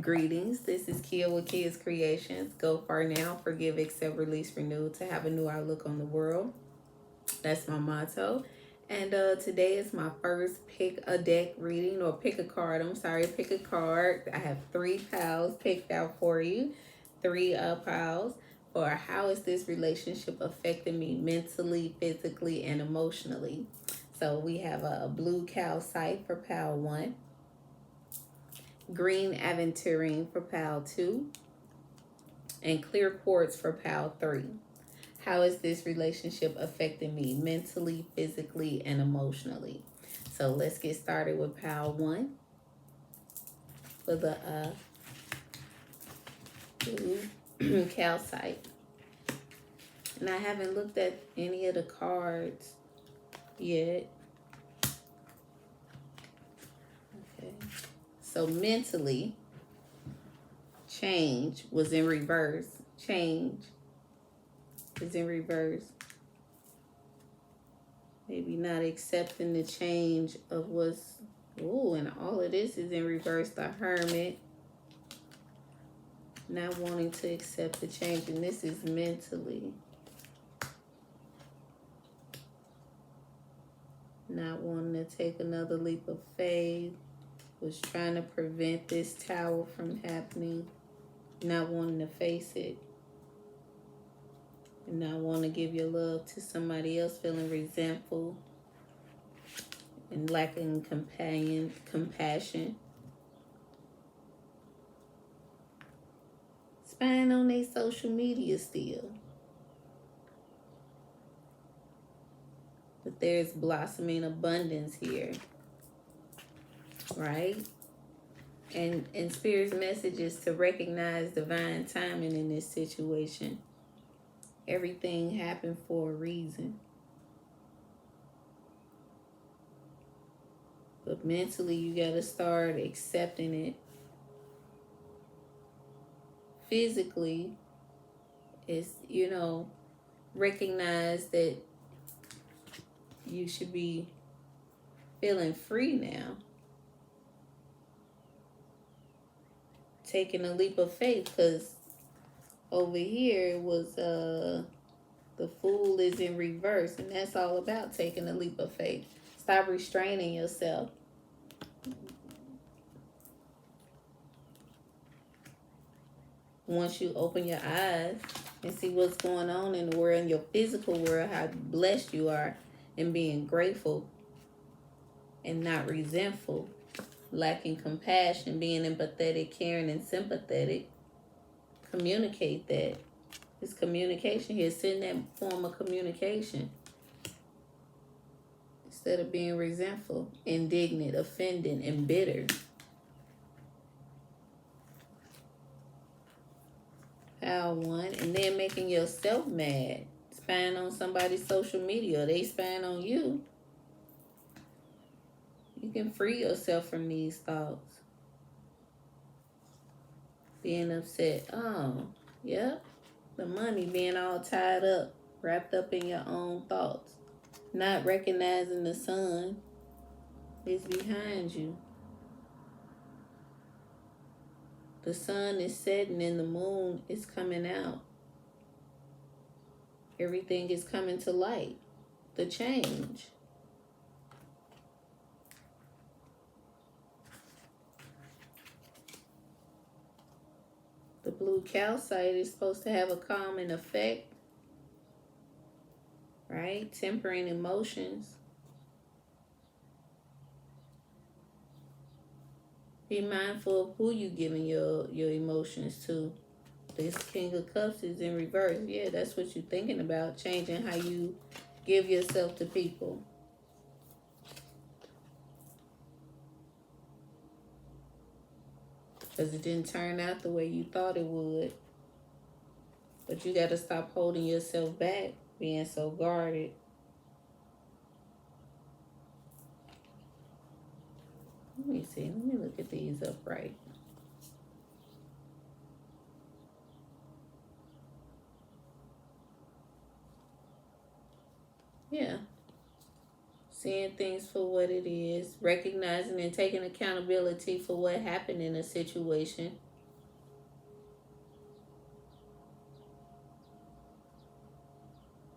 Greetings, this is Kia with Kia's Creations. Go far now, forgive, accept, release, renew to have a new outlook on the world. That's my motto. And today is my first pick a deck reading, or pick a card. I'm sorry, pick a card. I have 3 piles picked out for you. 3 piles for how is this relationship affecting me mentally, physically, and emotionally. So we have a blue calcite for pile 1. Green Aventurine for pile 2, and clear quartz for pile 3. How is this relationship affecting me mentally, physically, and emotionally? So let's get started with pile 1 for the blue calcite. And I haven't looked at any of the cards yet. Okay. So mentally, change was in reverse. Change is in reverse. Maybe not accepting the change of what's, and all of this is in reverse. The Hermit, not wanting to accept the change, and this is mentally. Not wanting to take another leap of faith, was trying to prevent this tower from happening, not wanting to face it, and not want to give your love to somebody else, feeling resentful and lacking compassion. Spying on their social media still. But there's blossoming abundance here, right? And Spirit's message is to recognize divine timing in this situation. Everything happened for a reason. But mentally, you got to start accepting it. Physically, it's, recognize that you should be feeling free now. Taking a leap of faith, because over here was the Fool is in reverse, and that's all about taking a leap of faith. Stop restraining yourself. Once you open your eyes and see what's going on in the world, in your physical world, how blessed you are, and being grateful and not resentful, lacking compassion, being empathetic, caring, and sympathetic, communicate that. It's communication here. It's in that form of communication. Instead of being resentful, indignant, offended, and bitter. Pile 1. And then making yourself mad. Spying on somebody's social media. Or they spying on you. You can free yourself from these thoughts. Being upset. Oh, yep. The money being all tied up, wrapped up in your own thoughts. Not recognizing the sun is behind you. The sun is setting and the moon is coming out. Everything is coming to light. The change. The blue calcite is supposed to have a calming effect, right? Tempering emotions. Be mindful of who you giving your emotions to. This King of Cups is in reverse. Yeah, that's what you're thinking about. Changing how you give yourself to people. Because it didn't turn out the way you thought it would. But you got to stop holding yourself back, being so guarded. Let me see. Let me look at these upright. Yeah. Seeing things for what it is, recognizing and taking accountability for what happened in a situation.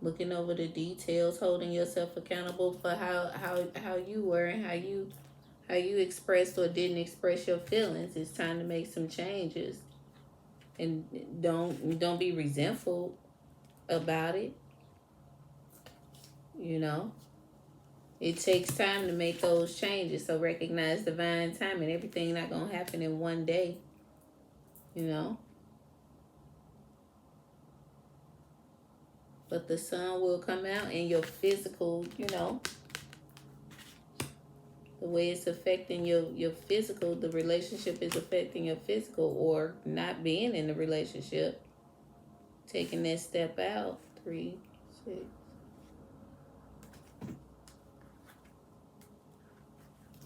Looking over the details, holding yourself accountable for how you were and how you expressed or didn't express your feelings. It's time to make some changes. And don't be resentful about it. You know, it takes time to make those changes. So recognize divine timing. Everything not gonna happen in one day. You know, but the sun will come out in your physical. You know, the way it's affecting your physical. The relationship is affecting your physical, or not being in the relationship. Taking that step out. 3, 6.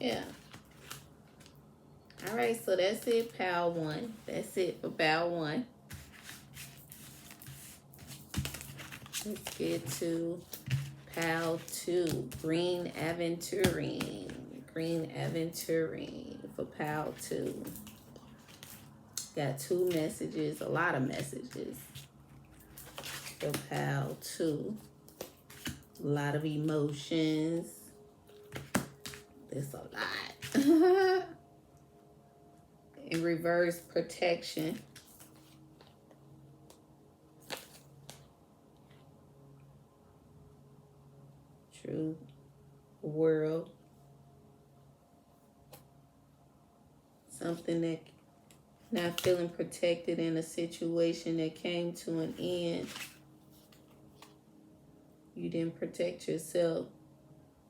Yeah. All right, so that's it, pal 1. That's it for pal 1. Let's get to pal 2, Green Aventurine. Green Aventurine for pal 2. Got 2 messages, a lot of messages for pal 2. A lot of emotions. There's a lot. In reverse, protection. Truth. World. Something that not feeling protected in a situation that came to an end. You didn't protect yourself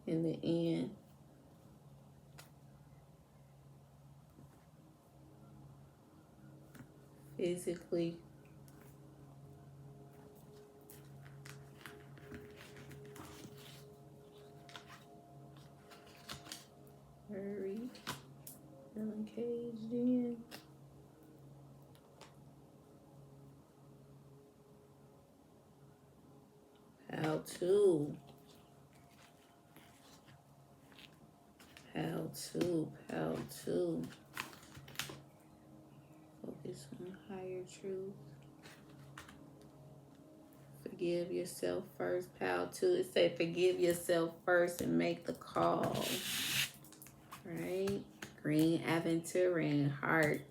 in the end. Physically. Worried. Feeling caged in. How to. How to. How to. Focus on higher truth. Forgive yourself first. Pal 2. It say forgive yourself first and make the call. Right? Green Aventurine. Heart.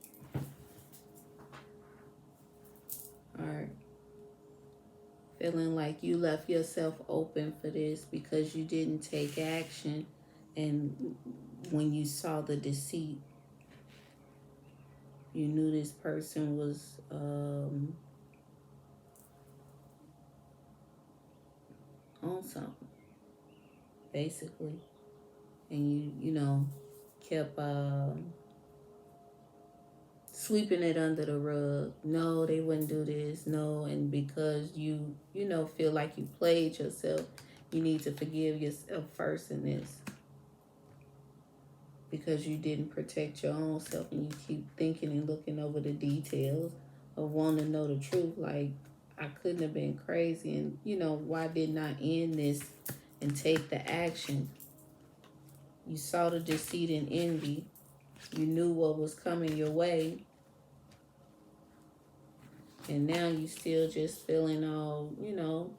Heart. Feeling like you left yourself open for this because you didn't take action. And when you saw the deceit, you knew this person was on something, basically. And you know, kept sweeping it under the rug. No, they wouldn't do this. No, and because you know, feel like you played yourself, you need to forgive yourself first in this. Because you didn't protect your own self, and you keep thinking and looking over the details of wanting to know the truth. Like, I couldn't have been crazy, and you know, why didn't I end this and take the action? You saw the deceit and envy. You knew what was coming your way. And now you still just feeling all, you know,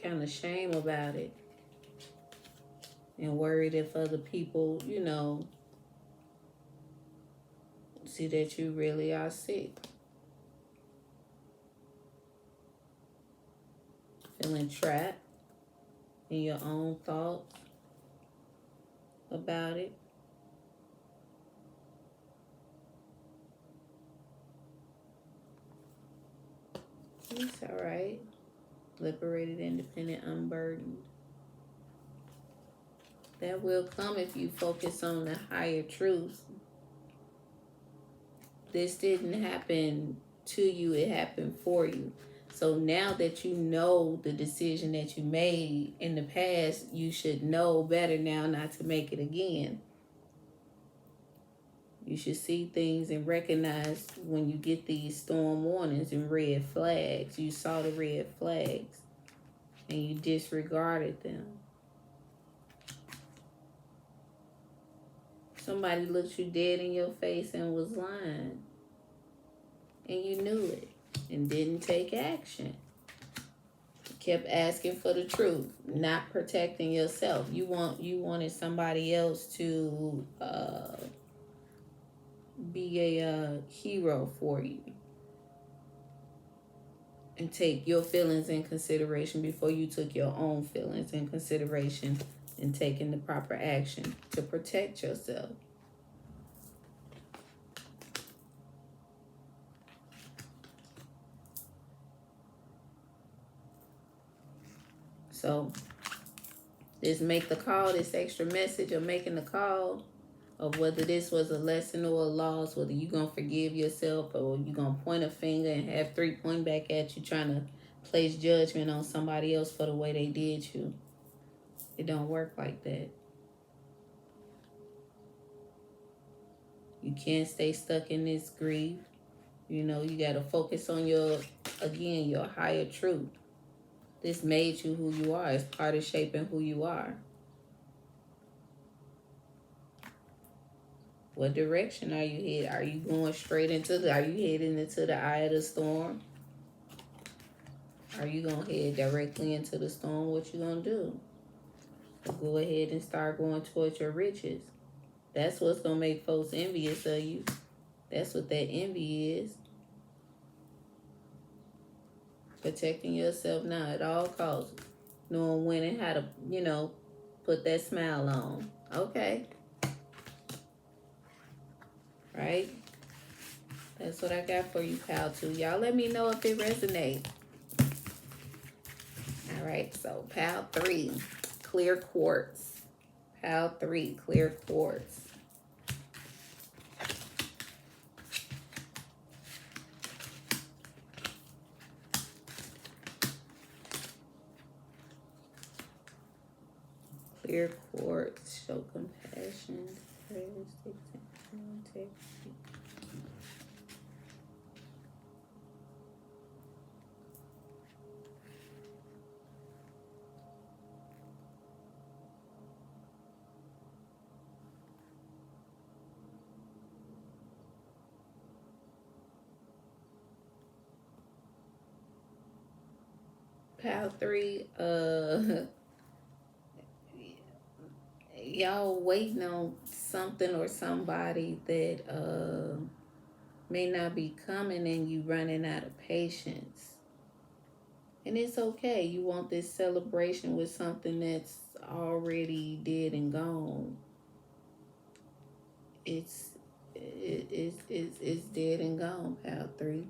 kind of shame about it. And worried if other people, you know, see that you really are sick. Feeling trapped in your own thoughts about it. It's all right. Liberated, independent, unburdened. That will come if you focus on the higher truths. This didn't happen to you, it happened for you. So now that you know the decision that you made in the past, you should know better now not to make it again. You should see things and recognize when you get these storm warnings and red flags. You saw the red flags. and you disregarded them. Somebody looked you dead in your face and was lying, and you knew it and didn't take action. Kept asking for the truth, not protecting yourself. You wanted somebody else to be a hero for you and take your feelings in consideration before you took your own feelings in consideration and taking the proper action to protect yourself. So this make the call, this extra message of making the call of whether this was a lesson or a loss, whether you gonna forgive yourself or you gonna point a finger and have three point back at you trying to place judgment on somebody else for the way they did you. It don't work like that. You can't stay stuck in this grief. You know, you gotta focus on your higher truth. This made you who you are. It's part of shaping who you are. What direction are you headed? Are you going straight are you heading into the eye of the storm? Are you going to head directly into the storm? What you going to do? Go ahead and start going towards your riches. That's what's going to make folks envious of you. That's what that envy is. Protecting yourself now at all costs. Knowing when and how to, put that smile on. Okay. Right? That's what I got for you, pal, too. Y'all let me know if it resonates. All right, so pal 3, clear quartz. Pal 3, clear quartz. Clear quartz, show compassion, integrity. Pal 3, y'all waiting on something or somebody that may not be coming and you running out of patience. And it's okay. You want this celebration with something that's already dead and gone. It's dead and gone, pal 3.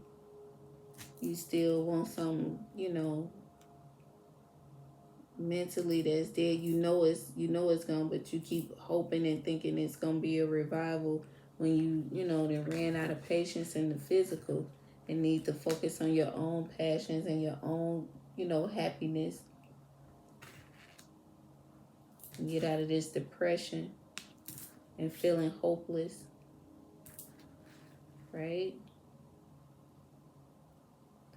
You still want some, mentally that's dead. You know it's gone, but you keep hoping and thinking it's gonna be a revival when you then ran out of patience in the physical and need to focus on your own passions and your own, happiness. And get out of this depression and feeling hopeless. Right?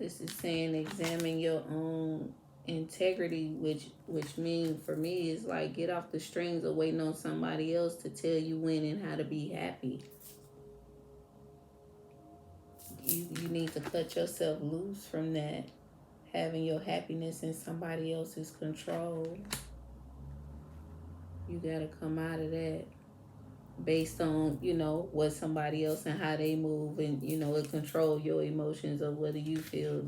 This is saying examine your own integrity, which means for me is like get off the strings of waiting on somebody else to tell you when and how to be happy. You need to cut yourself loose from that, having your happiness in somebody else's control. You gotta come out of that based on, what somebody else and how they move, and, it control your emotions of whether you feel,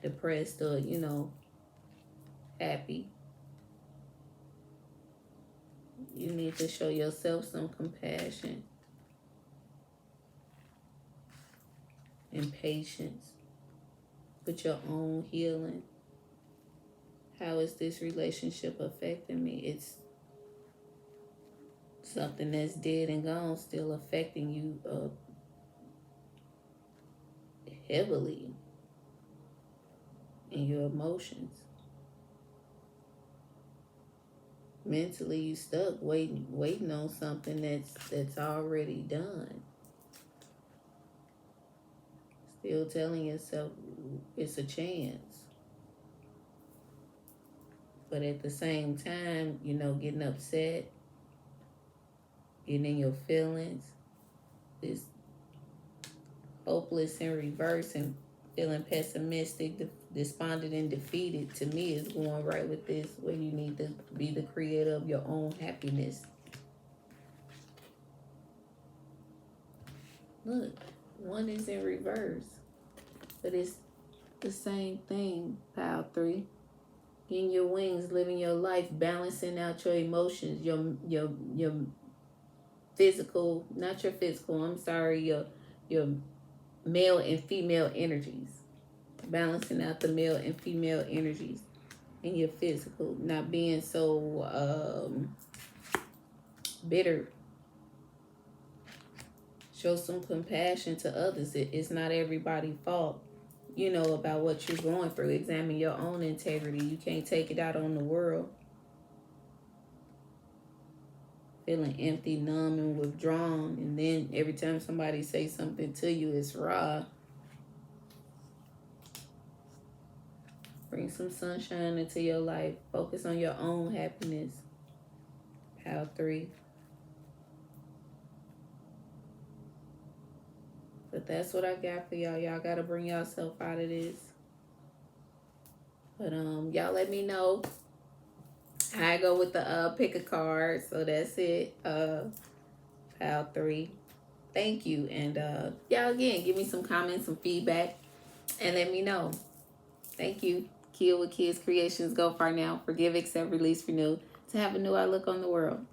depressed or, happy. You need to show yourself some compassion and patience with your own healing. How is this relationship affecting me? It's something that's dead and gone still affecting you heavily in your emotions. Mentally, you stuck waiting on something that's already done. Still telling yourself it's a chance. But at the same time, you know, getting upset, getting in your feelings, this hopeless and reverse and feeling pessimistic, despondent and defeated, to me is going right with this, where you need to be the creator of your own happiness. Look, one is in reverse, but it's the same thing, pile 3. Getting your wings, living your life, balancing out your emotions, your physical, not your physical, I'm sorry, your male and female energies. Balancing out the male and female energies in your physical, not being so bitter. Show some compassion to others. It's not everybody's fault, you know, about what you're going through. Examine your own integrity. You can't take it out on the world. Feeling empty, numb, and withdrawn, and then every time somebody says something to you, it's raw. Bring some sunshine into your life. Focus on your own happiness. Pile 3. But that's what I got for y'all. Y'all gotta bring yourself out of this. But y'all let me know how I go with the pick a card. So that's it. Pile 3. Thank you. And y'all again, give me some comments, some feedback, and let me know. Thank you. Kia with Kids Creations. Go far now. Forgive, accept, release, renew. To have a new outlook on the world.